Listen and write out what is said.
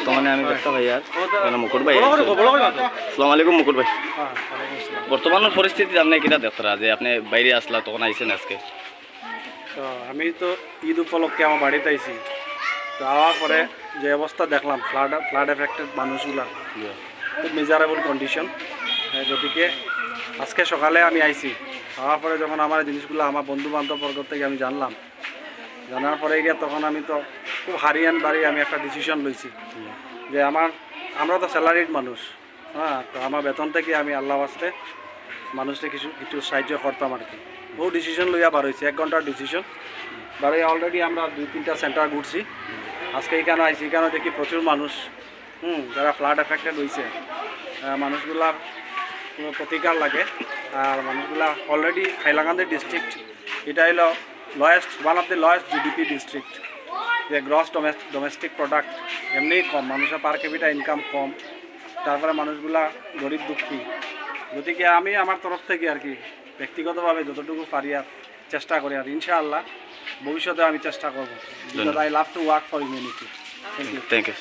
তো মানে আমি ব্যস্ত ভাই আর কেন মুকুট ভাই আসসালামু আলাইকুম মুকুট ভাই বর্তমান পরিস্থিতি আপনি কিটা দেখরা যে আপনি বাইরে আসলা তখন আইছেন আজকে তো আমি তো ঈদ উপলক্ষে আমার বাড়িতে আইছি যাওয়ার পরে যে অবস্থা দেখলাম ফ্লাড এফেক্টেড মানুষগুলা খুব মিজারেবল কন্ডিশন গতিকে আজকে সকালে আমি আইছি হওয়ার পরে যখন আমার জিনিসগুলো আমার বন্ধু বান্ধব বর্গ থেকে আমি জানলাম জানার পরে গিয়ে তখন আমি তো খুব হারিয়ান বাড়ি আমি একটা ডিসিশন লইছি যে আমরা তো স্যালারিড মানুষ হ্যাঁ তো আমার বেতন থেকে আমি আল্লাহ আসতে মানুষকে কিছু সাহায্য করতাম আর কি বহু ডিসিশন লইয়া বার হয়েছে 1 ঘন্টার ডিসিশন বারে অলরেডি আমরা 2-3টা সেন্টার ঘুরছি আজকে এখানে আইছি এখানে দেখি প্রচুর মানুষ যারা ফ্লাড এফেক্টেড হয়েছে মানুষগুলার কোনো প্রতিকার লাগে আর মানুষগুলা অলরেডি হাইলাকান্দি ডিস্ট্রিক্ট এটা হলো one of the lowest GDP district যে গ্রস ডোমেস্টিক প্রোডাক্ট এমনি কম মানুষের পার ক্যাপিটা ইনকাম কম তারপরে মানুষগুলা গরিব দুঃখী গতিকে আমি আমার তরফ থেকে আর কি ব্যক্তিগতভাবে যতটুকু পারি আর চেষ্টা করি আর ইনশাআল্লাহ ভবিষ্যতে আমি চেষ্টা করবো because I love to work for humanity. Thank you.